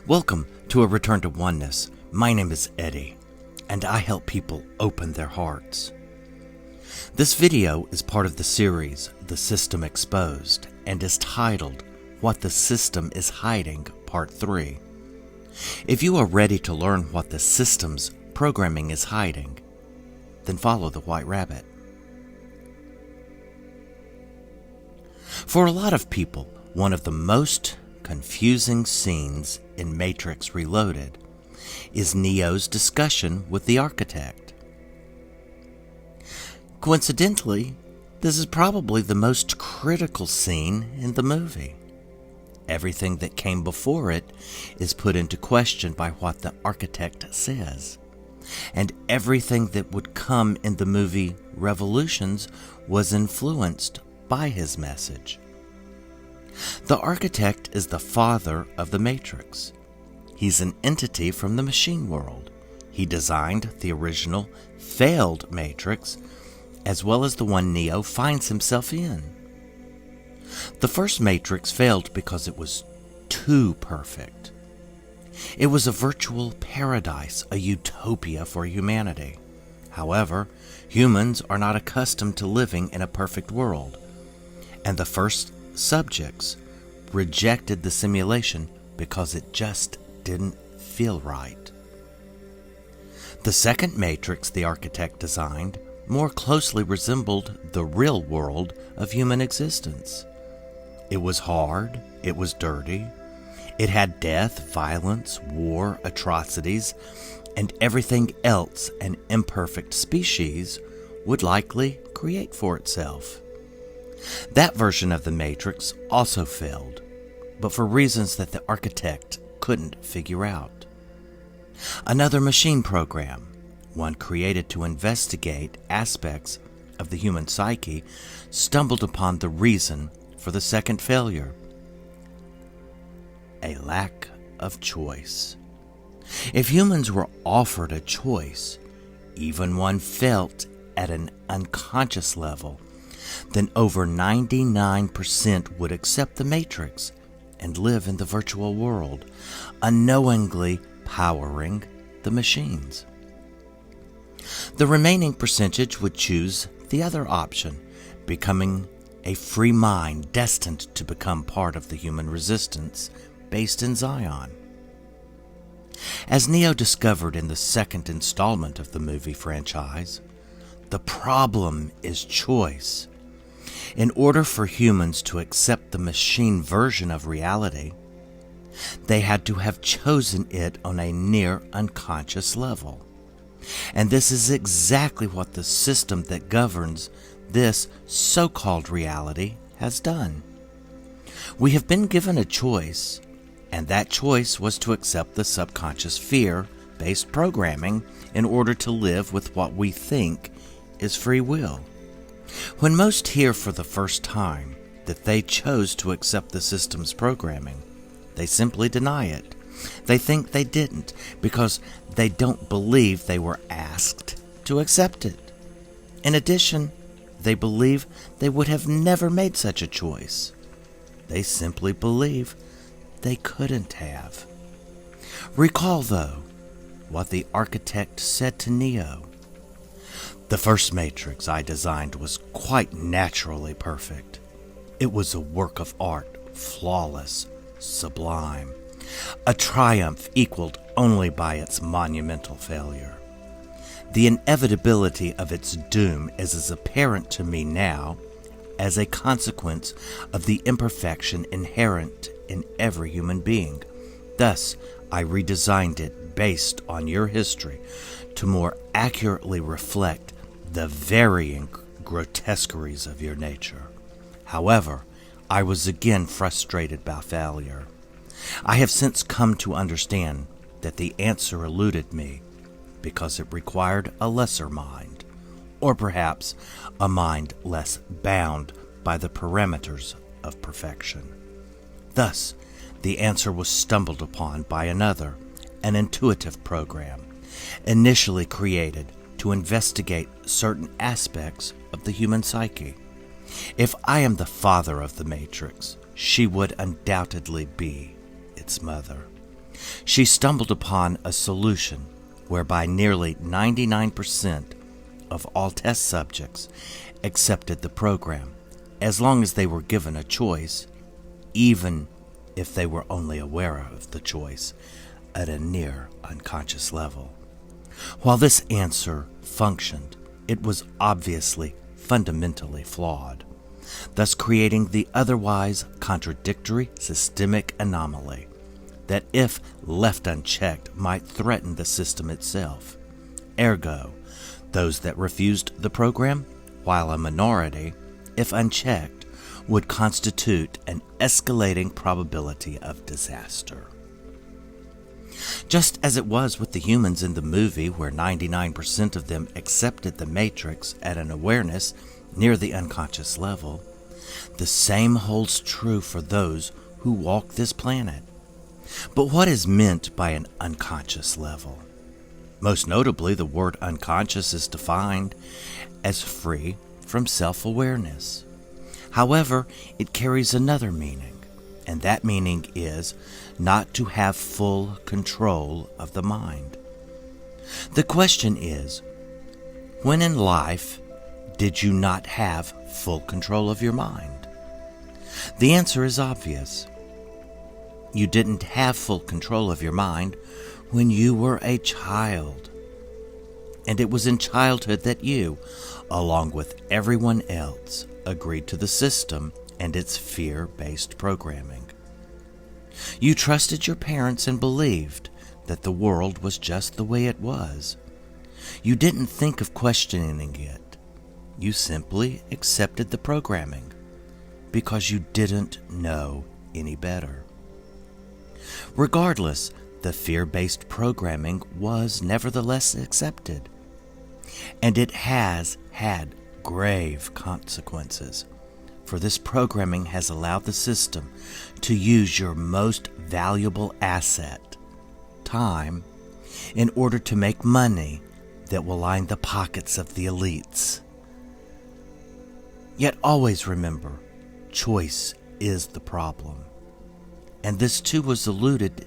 Welcome to a Return to Oneness. My name is Eddie, and I help people open their hearts. This video is part of the series, The System Exposed, and is titled, What the System is Hiding, Part 3. If you are ready to learn what the system's programming is hiding, then follow the White Rabbit. For a lot of people, one of the most confusing scenes in Matrix Reloaded is Neo's discussion with the architect. Coincidentally, this is probably the most critical scene in the movie. Everything that came before it is put into question by what the architect says, and everything that would come in the movie Revolutions was influenced by his message. The architect is the father of the Matrix. He's an entity from the machine world. He designed the original failed Matrix, as well as the one Neo finds himself in. The first Matrix failed because it was too perfect. It was a virtual paradise, a utopia for humanity. However, humans are not accustomed to living in a perfect world, and the first subjects rejected the simulation because it just didn't feel right. The second Matrix the architect designed more closely resembled the real world of human existence. It was hard, it was dirty, it had death, violence, war, atrocities, and everything else an imperfect species would likely create for itself. That version of the Matrix also failed, but for reasons that the architect couldn't figure out. Another machine program, one created to investigate aspects of the human psyche, stumbled upon the reason for the second failure: a lack of choice. If humans were offered a choice, even one felt at an unconscious level, then over 99% would accept the Matrix and live in the virtual world, unknowingly powering the machines. The remaining percentage would choose the other option, becoming a free mind destined to become part of the human resistance based in Zion. As Neo discovered in the second installment of the movie franchise, the problem is choice. In order for humans to accept the machine version of reality, they had to have chosen it on a near unconscious level. And this is exactly what the system that governs this so-called reality has done. We have been given a choice, and that choice was to accept the subconscious fear-based programming in order to live with what we think is free will. When most hear for the first time that they chose to accept the system's programming, they simply deny it. They think they didn't because they don't believe they were asked to accept it. In addition, they believe they would have never made such a choice. They simply believe they couldn't have. Recall, though, what the architect said to Neo. The first Matrix I designed was quite naturally perfect. It was a work of art, flawless, sublime, a triumph equaled only by its monumental failure. The inevitability of its doom is as apparent to me now as a consequence of the imperfection inherent in every human being. Thus, I redesigned it based on your history to more accurately reflect the varying grotesqueries of your nature. However, I was again frustrated by failure. I have since come to understand that the answer eluded me because it required a lesser mind, or perhaps a mind less bound by the parameters of perfection. Thus, the answer was stumbled upon by another, an intuitive program, initially created to investigate certain aspects of the human psyche. If I am the father of the Matrix, she would undoubtedly be its mother. She stumbled upon a solution whereby nearly 99% of all test subjects accepted the program, as long as they were given a choice, even if they were only aware of the choice at a near unconscious level. While this answer functioned, it was obviously fundamentally flawed, thus creating the otherwise contradictory systemic anomaly that, if left unchecked, might threaten the system itself. Ergo, those that refused the program, while a minority, if unchecked, would constitute an escalating probability of disaster. Just as it was with the humans in the movie, where 99% of them accepted the Matrix at an awareness near the unconscious level, the same holds true for those who walk this planet. But what is meant by an unconscious level? Most notably, the word unconscious is defined as free from self-awareness. However, it carries another meaning, and that meaning is not to have full control of the mind. The question is, when in life did you not have full control of your mind? The answer is obvious. You didn't have full control of your mind when you were a child. And it was in childhood that you, along with everyone else, agreed to the system and its fear-based programming. You trusted your parents and believed that the world was just the way it was. You didn't think of questioning it. You simply accepted the programming because you didn't know any better. Regardless, the fear-based programming was nevertheless accepted, and it has had grave consequences, for this programming has allowed the system to use your most valuable asset, time, in order to make money that will line the pockets of the elites. Yet always remember, choice is the problem. And this too was alluded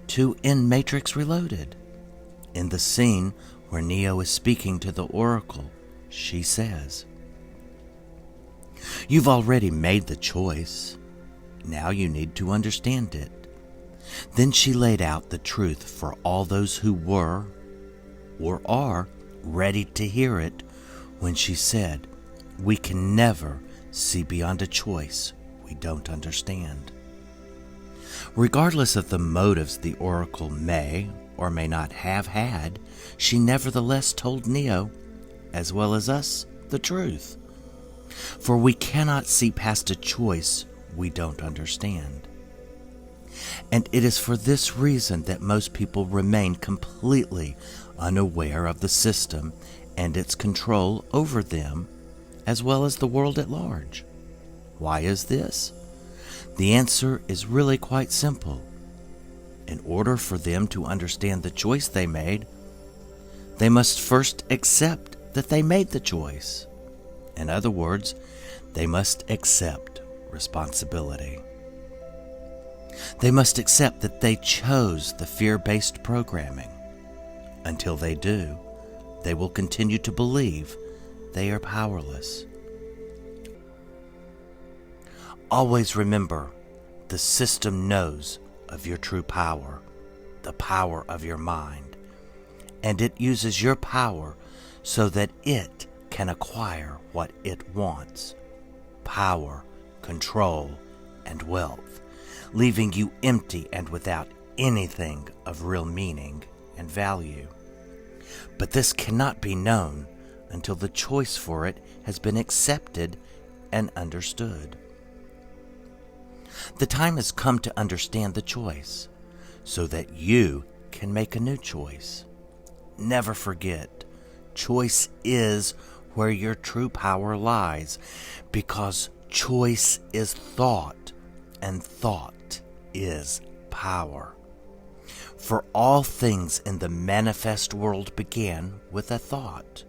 to in Matrix Reloaded. In the scene where Neo is speaking to the Oracle, she says, "You've already made the choice. Now you need to understand it." Then she laid out the truth for all those who were or are ready to hear it when she said, "We can never see beyond a choice we don't understand." Regardless of the motives the Oracle may or may not have had, she nevertheless told Neo, as well as us, the truth. For we cannot see past a choice we don't understand. And it is for this reason that most people remain completely unaware of the system and its control over them, as well as the world at large. Why is this? The answer is really quite simple. In order for them to understand the choice they made, they must first accept that they made the choice. In other words, they must accept responsibility. They must accept that they chose the fear-based programming. Until they do, they will continue to believe they are powerless. Always remember, the system knows of your true power, the power of your mind, and it uses your power so that it can acquire what it wants: power, control, and wealth, leaving you empty and without anything of real meaning and value. But this cannot be known until the choice for it has been accepted and understood. The time has come to understand the choice, so that you can make a new choice. Never forget, choice is where your true power lies, because choice is thought, and thought is power. For all things in the manifest world began with a thought,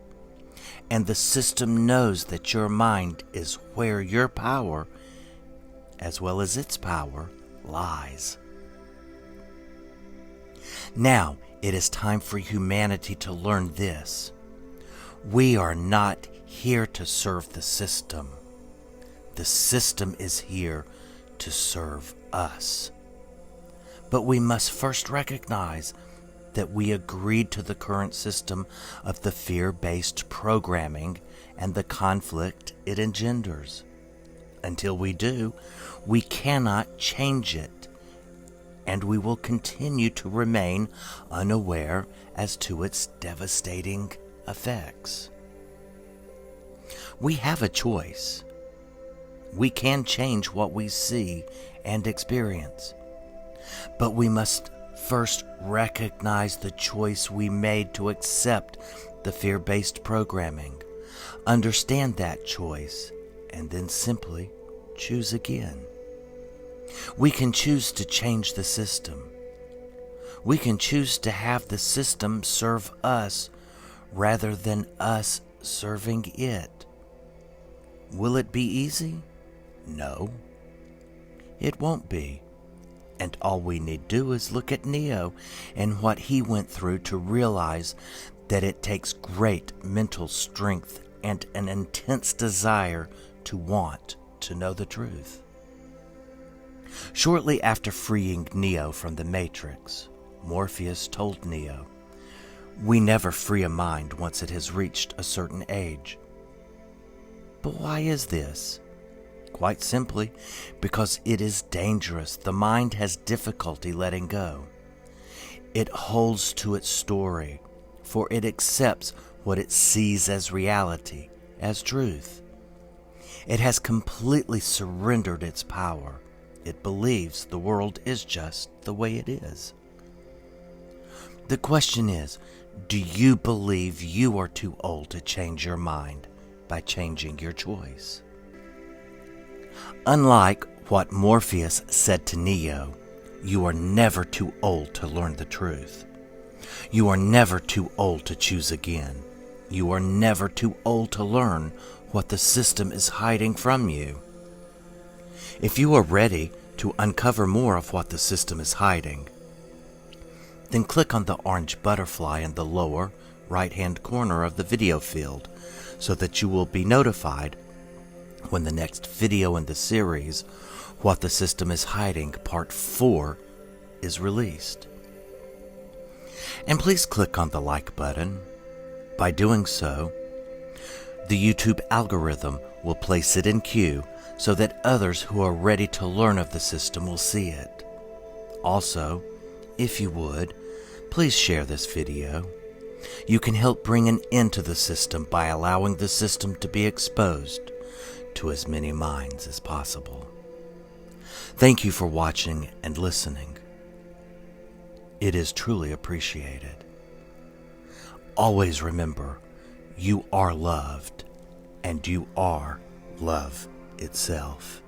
and the system knows that your mind is where your power, as well as its power, lies. Now it is time for humanity to learn this. We are not here to serve the system. The system is here to serve us. But we must first recognize that we agreed to the current system of the fear-based programming and the conflict it engenders. Until we do, we cannot change it, and we will continue to remain unaware as to its devastating effects. We have a choice. We can change what we see and experience, but we must first recognize the choice we made to accept the fear-based programming, understand that choice, and then simply choose again. We can choose to change the system. We can choose to have the system serve us rather than us serving it. Will it be easy? No, it won't be. And all we need do is look at Neo and what he went through to realize that it takes great mental strength and an intense desire to want to know the truth. Shortly after freeing Neo from the Matrix, Morpheus told Neo, "We never free a mind once it has reached a certain age." But why is this? Quite simply, because it is dangerous. The mind has difficulty letting go. It holds to its story, for it accepts what it sees as reality, as truth. It has completely surrendered its power. It believes the world is just the way it is. The question is, do you believe you are too old to change your mind by changing your choice? Unlike what Morpheus said to Neo, you are never too old to learn the truth. You are never too old to choose again. You are never too old to learn what the system is hiding from you. If you are ready to uncover more of what the system is hiding, then click on the orange butterfly in the lower right-hand corner of the video field so that you will be notified when the next video in the series, What the System is Hiding, Part 4, is released. And please click on the like button. By doing so, the YouTube algorithm will place it in queue so that others who are ready to learn of the system will see it. Also, if you would, please share this video. You can help bring an end to the system by allowing the system to be exposed to as many minds as possible. Thank you for watching and listening. It is truly appreciated. Always remember, you are loved, and you are love itself.